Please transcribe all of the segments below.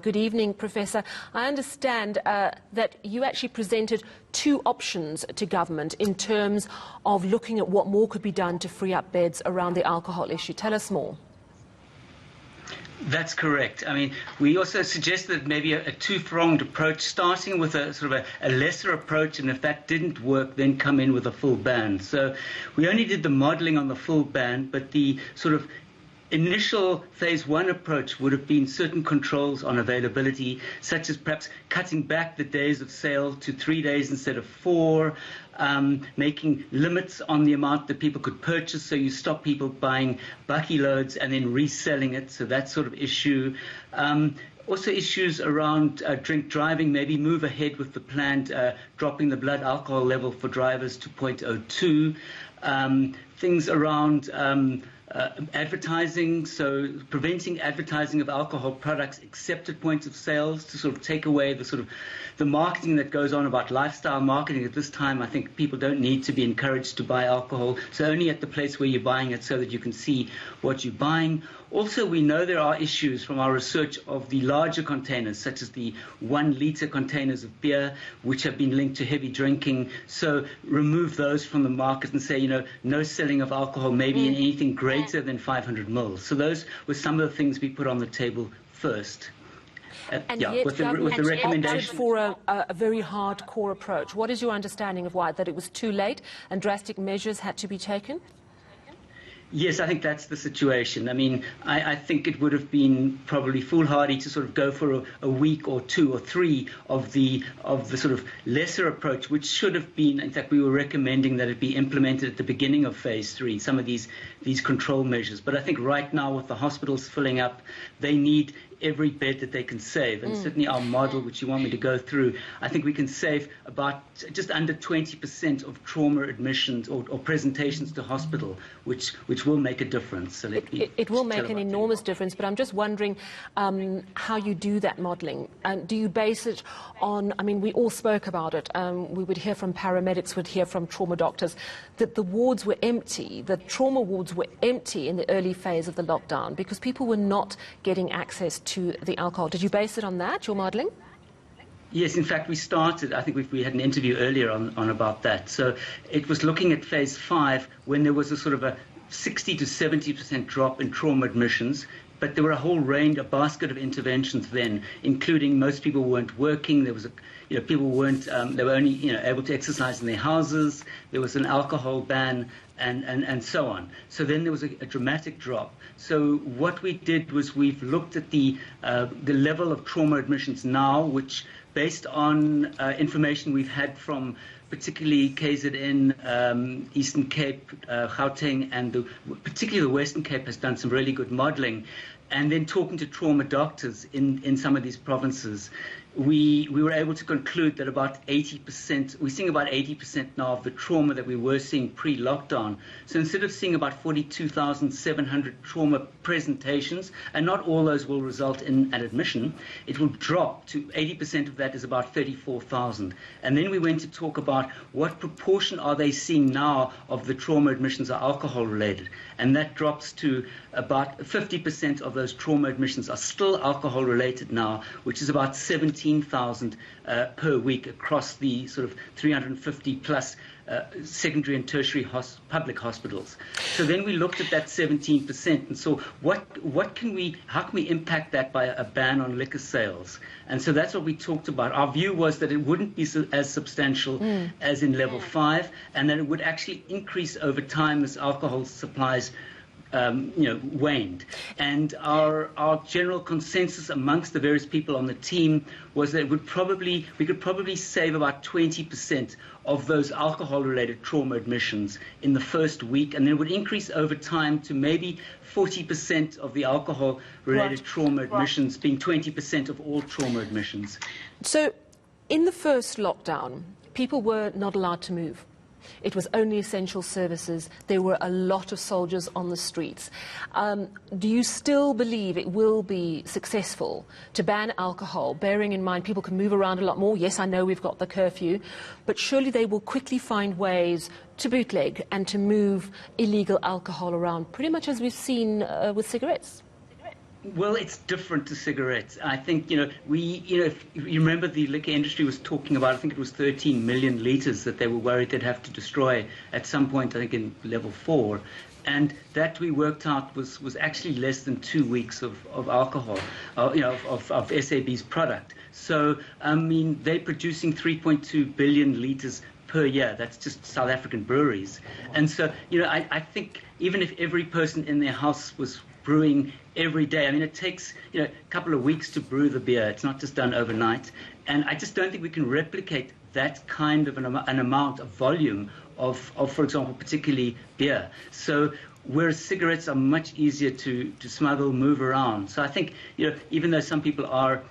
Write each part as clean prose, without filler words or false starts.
Good evening, Professor. I understand that you actually presented two options to government in terms of looking at what more could be done to free up beds around the alcohol issue. Tell us more. That's correct. I mean, we also suggested maybe a two-pronged approach, starting with a sort of a lesser approach, and if that didn't work, then come in with a full ban. So we only did the modelling on the full ban, but the sort of initial phase one approach would have been certain controls on availability, such as perhaps cutting back the days of sale to 3 days instead of 4, making limits on the amount that people could purchase, so you stop people buying bucky loads and then reselling it, so that sort of issue. Also issues around drink driving, maybe move ahead with the planned dropping the blood alcohol level for drivers to 0.02. Things around advertising, so preventing advertising of alcohol products except at points of sales, to sort of take away the sort of the marketing that goes on about lifestyle marketing. At this time, I think people don't need to be encouraged to buy alcohol, so only at the place where you're buying it so that you can see what you're buying. Also, we know there are issues from our research of the larger containers, such as the 1 litre containers of beer, which have been linked to heavy drinking. So remove those from the market and say, you know, no selling of alcohol, maybe in anything greater than 500 mils. So those were some of the things we put on the table first. And yeah, yet with the recommendation for a very hardcore approach. What is your understanding of why? That it was too late and drastic measures had to be taken? Yes, I think that's the situation. I mean, I think it would have been probably foolhardy to sort of go for a week or 2 or 3 of the sort of lesser approach, which should have been, in fact, we were recommending that it be implemented at the beginning of phase 3, some of these control measures. But I think right now, with the hospitals filling up, they need every bed that they can save. And certainly our model, which you want me to go through, I think we can save about just under 20% of trauma admissions or presentations to hospital, which will make a difference. So it will make an enormous difference, but I'm just wondering how you do that modelling. Do you base it on, I mean, we all spoke about it. We would hear from paramedics, we'd hear from trauma doctors, that the wards were empty, the trauma wards were empty in the early phase of the lockdown because people were not getting access to the alcohol. Did you base it on that, your modelling? Yes, in fact, we started, I think we had an interview earlier on about that. So it was looking at phase 5 when there was a sort of a 60 to 70% drop in trauma admissions. But there were a whole range, a basket of interventions then, including most people weren't working. There was people weren't, they were only, able to exercise in their houses. There was an alcohol ban and so on. So then there was a dramatic drop. So what we did was we've looked at the level of trauma admissions now, which based on information we've had from particularly KZN, Eastern Cape, Gauteng, and particularly the Western Cape has done some really good modelling. And then talking to trauma doctors in some of these provinces, we were able to conclude that about 80%, we're seeing about 80% now of the trauma that we were seeing pre-lockdown. So instead of seeing about 42,700 trauma presentations, and not all those will result in an admission, it will drop to 80% of that is about 34,000. And then we went to talk about what proportion are they seeing now of the trauma admissions are alcohol related. And that drops to about 50% of those trauma admissions are still alcohol related now, which is about 17,000 per week across the sort of 350 plus secondary and tertiary public hospitals. So then we looked at that 17% and saw how can we impact that by a ban on liquor sales? And so that's what we talked about. Our view was that it wouldn't be as substantial as in level 5, and that it would actually increase over time as alcohol supplies waned. And our general consensus amongst the various people on the team was that we could probably save about 20% of those alcohol-related trauma admissions in the first week, and then it would increase over time to maybe 40% of the alcohol-related trauma admissions being 20% of all trauma admissions. So in the first lockdown, people were not allowed to move. It was only essential services. There were a lot of soldiers on the streets. Do you still believe it will be successful to ban alcohol, bearing in mind people can move around a lot more? Yes, I know we've got the curfew, but surely they will quickly find ways to bootleg and to move illegal alcohol around, pretty much as we've seen with cigarettes. Well, it's different to cigarettes. I think, if you remember the liquor industry was talking about, I think it was 13 million litres that they were worried they'd have to destroy at some point, I think in level 4. And that we worked out was actually less than 2 weeks of alcohol, of SAB's product. So, I mean, they're producing 3.2 billion litres per year. That's just South African breweries. And so, I think even if every person in their house was brewing every day, I mean, it takes, a couple of weeks to brew the beer. It's not just done overnight. And I just don't think we can replicate that kind of an amount of volume of, for example, particularly beer. So whereas cigarettes are much easier to smuggle, move around. So I think, even though some people are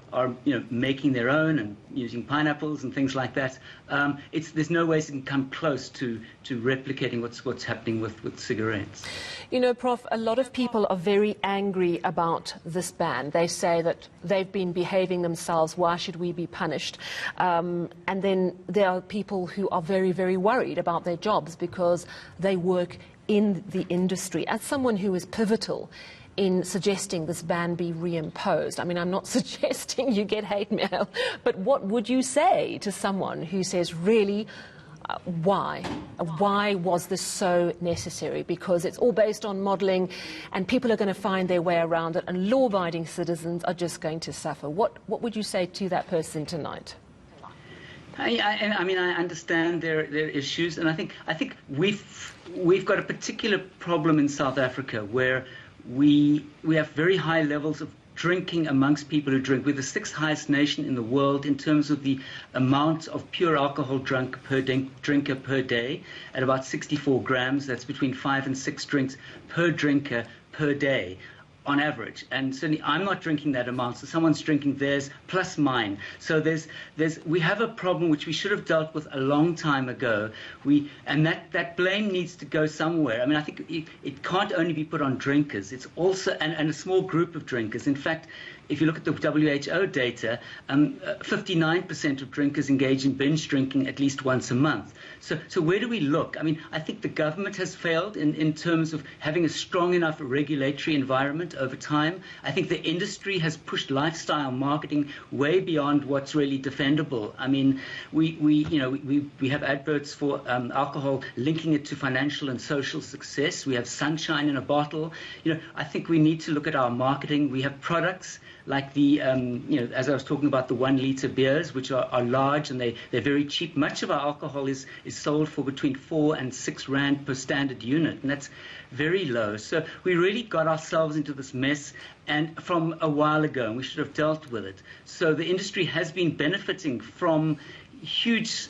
making their own and using pineapples and things like that, there's no ways it can come close to replicating what's happening with cigarettes. Prof, a lot of people are very angry about this ban. They say that they've been behaving themselves. Why should we be punished? And then there are people who are very, very worried about their jobs because they work in the industry. As someone who is pivotal in suggesting this ban be reimposed, I mean, I'm not suggesting you get hate mail, but what would you say to someone who says, really, why? Why was this so necessary? Because it's all based on modelling and people are going to find their way around it and law-abiding citizens are just going to suffer. What would you say to that person tonight? I mean, I understand their issues, and I think we've got a particular problem in South Africa where we have very high levels of drinking amongst people who drink. We're the 6th highest nation in the world in terms of the amount of pure alcohol drunk per drinker per day, at about 64 grams. That's between 5 and 6 drinks per drinker per day, on average. And certainly I'm not drinking that amount, so someone's drinking theirs plus mine. So we have a problem which we should have dealt with a long time ago. And that blame needs to go somewhere. I mean, I think it can't only be put on drinkers. It's also and a small group of drinkers. In fact, if you look at the WHO data, 59% of drinkers engage in binge drinking at least once a month. So where do we look? I mean, I think the government has failed in terms of having a strong enough regulatory environment over time. I think the industry has pushed lifestyle marketing way beyond what's really defendable. I mean, we have adverts for alcohol linking it to financial and social success. We have sunshine in a bottle. I think we need to look at our marketing. We have products like the, as I was talking about, the 1 litre beers, which are large and they're very cheap. Much of our alcohol is sold for between 4 and 6 rand per standard unit, and that's very low. So we really got ourselves into this mess and from a while ago, and we should have dealt with it. So the industry has been benefiting from huge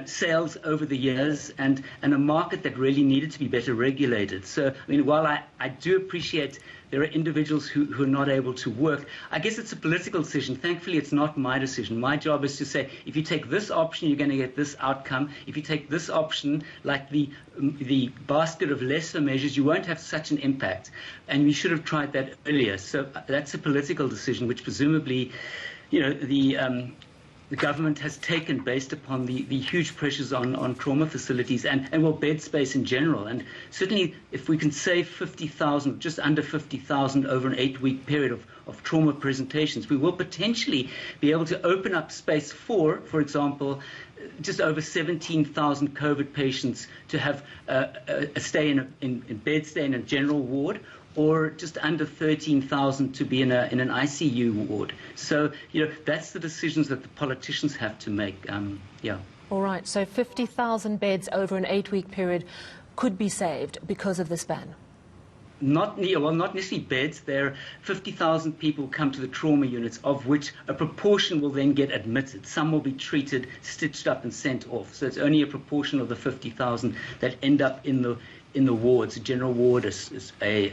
sales over the years and a market that really needed to be better regulated. So, I mean, while I do appreciate there are individuals who are not able to work, I guess it's a political decision. Thankfully, it's not my decision. My job is to say, if you take this option, you're going to get this outcome. If you take this option, like the basket of lesser measures, you won't have such an impact. And we should have tried that earlier. So that's a political decision, which presumably, the government has taken based upon the huge pressures on trauma facilities and bed space in general. And certainly if we can save 50,000, just under 50,000 over an 8-week period of trauma presentations, we will potentially be able to open up space for example, just over 17,000 COVID patients to have a stay in bed stay in a general ward, or just under 13,000 to be in an ICU ward. So, that's the decisions that the politicians have to make. All right, so 50,000 beds over an 8-week period could be saved because of this ban. Not necessarily beds. There are 50,000 people come to the trauma units, of which a proportion will then get admitted. Some will be treated, stitched up and sent off. So it's only a proportion of the 50,000 that end up in the wards. A general ward is a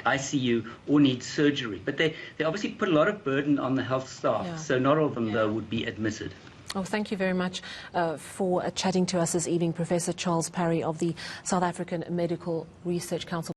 ICU or need surgery. But they obviously put a lot of burden on the health staff. Yeah. So not all of them, though, would be admitted. Oh, thank you very much for chatting to us this evening, Professor Charles Parry of the South African Medical Research Council.